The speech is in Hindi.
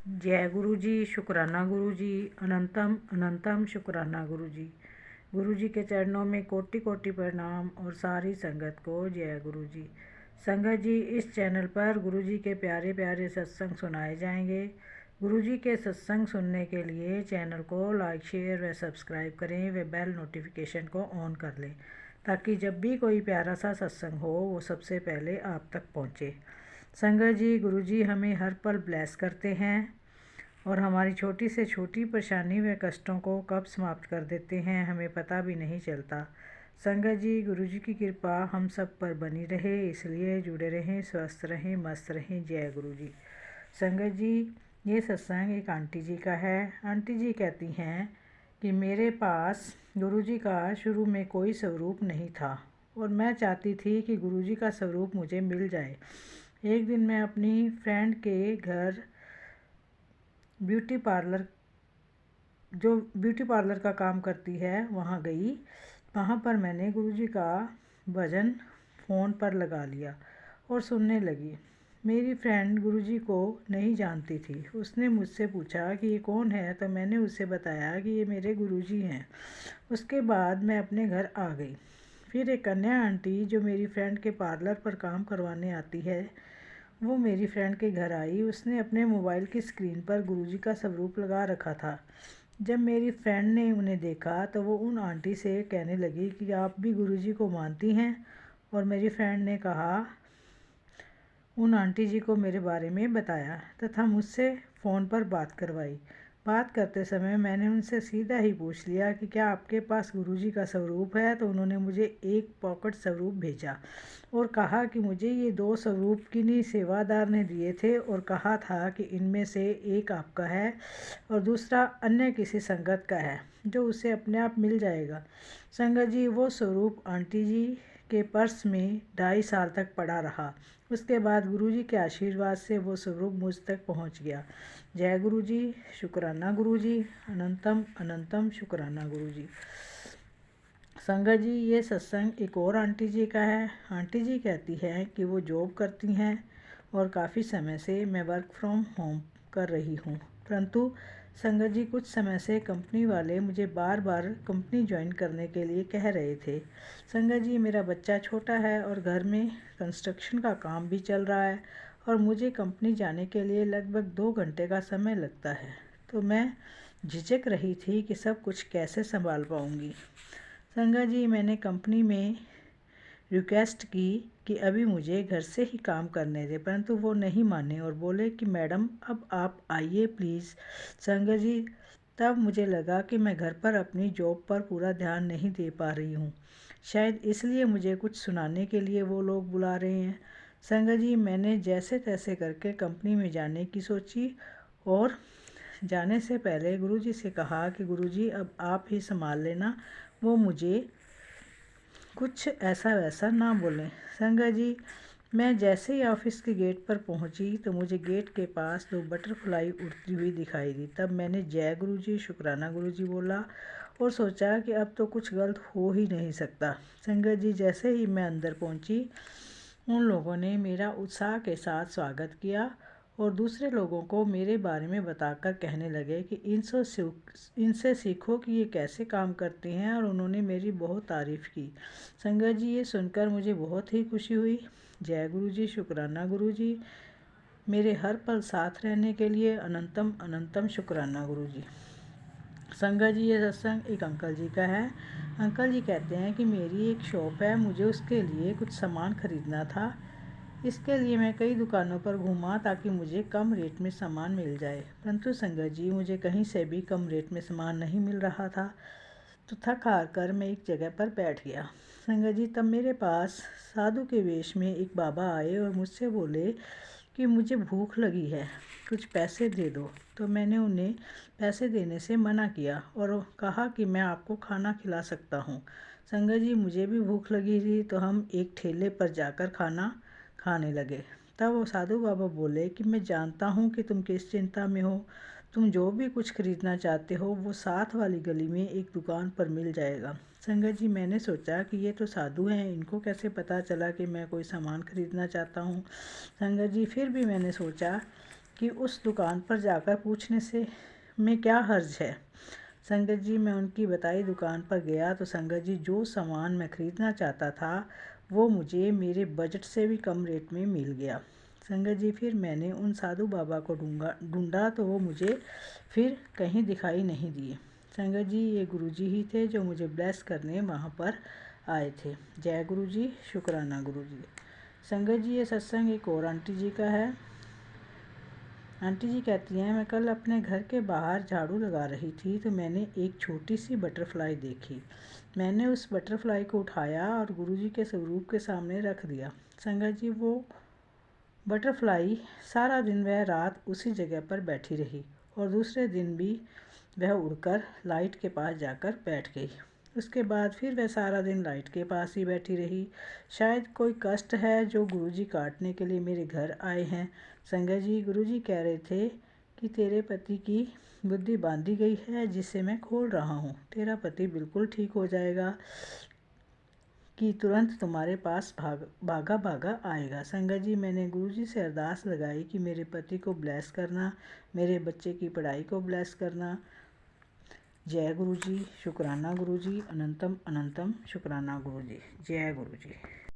जय गुरु जी, शुक्राना गुरु जी, अनंतम अनंतम शुक्राना गुरु जी। गुरु जी के चरणों में कोटि कोटि प्रणाम और सारी संगत को जय गुरु जी। संगत जी, इस चैनल पर गुरु जी के प्यारे प्यारे सत्संग सुनाए जाएंगे। गुरु जी के सत्संग सुनने के लिए चैनल को लाइक शेयर व सब्सक्राइब करें व बेल नोटिफिकेशन को ऑन कर लें, ताकि जब भी कोई प्यारा सा सत्संग हो वो सबसे पहले आप तक पहुँचे। संगत जी, गुरु जी हमें हर पल ब्लेस करते हैं और हमारी छोटी से छोटी परेशानी व कष्टों को कब समाप्त कर देते हैं हमें पता भी नहीं चलता। संगत जी, गुरु जी की कृपा हम सब पर बनी रहे, इसलिए जुड़े रहें, स्वस्थ रहें, मस्त रहें। जय गुरु जी। संगत जी, ये सत्संग एक आंटी जी का है। आंटी जी कहती हैं कि मेरे पास गुरु जी का शुरू में कोई स्वरूप नहीं था और मैं चाहती थी कि गुरु जी का स्वरूप मुझे मिल जाए। एक दिन मैं अपनी फ्रेंड के घर ब्यूटी पार्लर का काम करती है वहाँ गई। वहाँ पर मैंने गुरुजी का भजन फ़ोन पर लगा लिया और सुनने लगी। मेरी फ्रेंड गुरुजी को नहीं जानती थी। उसने मुझसे पूछा कि ये कौन है, तो मैंने उसे बताया कि ये मेरे गुरुजी हैं। उसके बाद मैं अपने घर आ गई। फिर एक कन्या आंटी जो मेरी फ्रेंड के पार्लर पर काम करवाने आती है, वो मेरी फ्रेंड के घर आई। उसने अपने मोबाइल की स्क्रीन पर गुरुजी का स्वरूप लगा रखा था। जब मेरी फ्रेंड ने उन्हें देखा तो वो उन आंटी से कहने लगी कि आप भी गुरुजी को मानती हैं, और मेरी फ्रेंड ने कहा उन आंटी जी को मेरे बारे में बताया तथा मुझसे फ़ोन पर बात करवाई। बात करते समय मैंने उनसे सीधा ही पूछ लिया कि क्या आपके पास गुरुजी का स्वरूप है, तो उन्होंने मुझे एक पॉकेट स्वरूप भेजा और कहा कि मुझे ये 2 स्वरूप किन्हीं सेवादार ने दिए थे और कहा था कि इनमें से एक आपका है और दूसरा अन्य किसी संगत का है, जो उसे अपने आप मिल जाएगा। संगत जी, वो स्वरूप आंटी जी के पर्स में 2.5 साल तक पड़ा रहा। उसके बाद गुरुजी के आशीर्वाद से वो स्वरूप मुझ तक पहुंच गया। जय गुरु जी, शुक्राना गुरु जी, अनंतम अनंतम शुक्राना गुरु जी। संगत जी, ये सत्संग एक और आंटी जी का है। आंटी जी कहती हैं कि वो जॉब करती हैं और काफ़ी समय से मैं वर्क फ्रॉम होम कर रही हूँ, परंतु संगत जी कुछ समय से कंपनी वाले मुझे बार बार कंपनी ज्वाइन करने के लिए कह रहे थे। संगत जी, मेरा बच्चा छोटा है और घर में कंस्ट्रक्शन का काम भी चल रहा है और मुझे कंपनी जाने के लिए लगभग 2 घंटे का समय लगता है, तो मैं झिझक रही थी कि सब कुछ कैसे संभाल पाऊँगी। संगत जी, मैंने कंपनी में रिक्वेस्ट की कि अभी मुझे घर से ही काम करने दें, परंतु वो नहीं माने और बोले कि मैडम अब आप आइए प्लीज़। संगत जी, तब मुझे लगा कि मैं घर पर अपनी जॉब पर पूरा ध्यान नहीं दे पा रही हूँ, शायद इसलिए मुझे कुछ सुनाने के लिए वो लोग बुला रहे हैं। संगत जी, मैंने जैसे तैसे करके कंपनी में जाने की सोची और जाने से पहले गुरुजी से कहा कि गुरुजी अब आप ही संभाल लेना, वो मुझे कुछ ऐसा वैसा ना बोलें। संगत जी, मैं जैसे ही ऑफिस के गेट पर पहुंची तो मुझे गेट के पास 2 बटरफ्लाई उड़ती हुई दिखाई दी। तब मैंने जय गुरु जी, शुक्राना गुरु जी बोला और सोचा कि अब तो कुछ गलत हो ही नहीं सकता। संगत जी, जैसे ही मैं अंदर पहुंची, उन लोगों ने मेरा उत्साह के साथ स्वागत किया और दूसरे लोगों को मेरे बारे में बताकर कहने लगे कि इनसे सीखो कि ये कैसे काम करते हैं, और उन्होंने मेरी बहुत तारीफ़ की। संगत जी, ये सुनकर मुझे बहुत ही खुशी हुई। जय गुरु जी, शुक्राना गुरु जी, मेरे हर पल साथ रहने के लिए अनंतम अनंतम शुक्राना गुरु जी। संगत जी, ये सत्संग एक अंकल जी का है। अंकल जी कहते हैं कि मेरी एक शॉप है, मुझे उसके लिए कुछ सामान खरीदना था। इसके लिए मैं कई दुकानों पर घूमा ताकि मुझे कम रेट में सामान मिल जाए, परंतु संगत जी मुझे कहीं से भी कम रेट में सामान नहीं मिल रहा था, तो थक हार कर मैं एक जगह पर बैठ गया। संगत जी, तब मेरे पास साधु के वेश में एक बाबा आए और मुझसे बोले कि मुझे भूख लगी है, कुछ पैसे दे दो। तो मैंने उन्हें पैसे देने से मना किया और कहा कि मैं आपको खाना खिला सकता हूँ। संगत जी, मुझे भी भूख लगी थी, तो हम एक ठेले पर जाकर खाना खाने लगे। तब वो साधु बाबा बोले कि मैं जानता हूँ कि तुम किस चिंता में हो, तुम जो भी कुछ खरीदना चाहते हो वो साथ वाली गली में एक दुकान पर मिल जाएगा। संगत जी, मैंने सोचा कि ये तो साधु हैं, इनको कैसे पता चला कि मैं कोई सामान खरीदना चाहता हूँ। संगत जी, फिर भी मैंने सोचा कि उस दुकान पर जाकर पूछने से में क्या हर्ज है। संगत जी मैं उनकी बताई दुकान पर गया तो संगत जी जो सामान मैं ख़रीदना चाहता था वो मुझे मेरे बजट से भी कम रेट में मिल गया। संगत जी फिर मैंने उन साधु बाबा को ढूंढा तो वो मुझे फिर कहीं दिखाई नहीं दिए। संगत जी ये गुरुजी ही थे जो मुझे ब्लेस करने वहाँ पर आए थे। जय गुरु जी, शुक्राना गुरु जी। संगत जी ये सत्संग एक और आंटी जी का है। आंटी जी कहती हैं मैं कल अपने घर के बाहर झाड़ू लगा रही थी तो मैंने एक छोटी सी बटरफ्लाई देखी। मैंने उस बटरफ्लाई को उठाया और गुरुजी के स्वरूप के सामने रख दिया। संगत जी वो बटरफ्लाई सारा दिन वह रात उसी जगह पर बैठी रही और दूसरे दिन भी वह उड़कर लाइट के पास जाकर बैठ गई। उसके बाद फिर वह सारा दिन लाइट के पास ही बैठी रही। शायद कोई कष्ट है जो गुरुजी काटने के लिए मेरे घर आए हैं। संगत जी गुरुजी कह रहे थे कि तेरे पति की बुद्धि बांधी गई है जिसे मैं खोल रहा हूँ। तेरा पति बिल्कुल ठीक हो जाएगा कि तुरंत तुम्हारे पास भागा भागा आएगा। संगत जी मैंने गुरुजी से अरदास लगाई कि मेरे पति को ब्लेस करना, मेरे बच्चे की पढ़ाई को ब्लेस करना। जय गुरु जी, शुक्राना गुरु जी, अनंतम अनंतम शुक्राना गुरु जी। जय गुरु जी।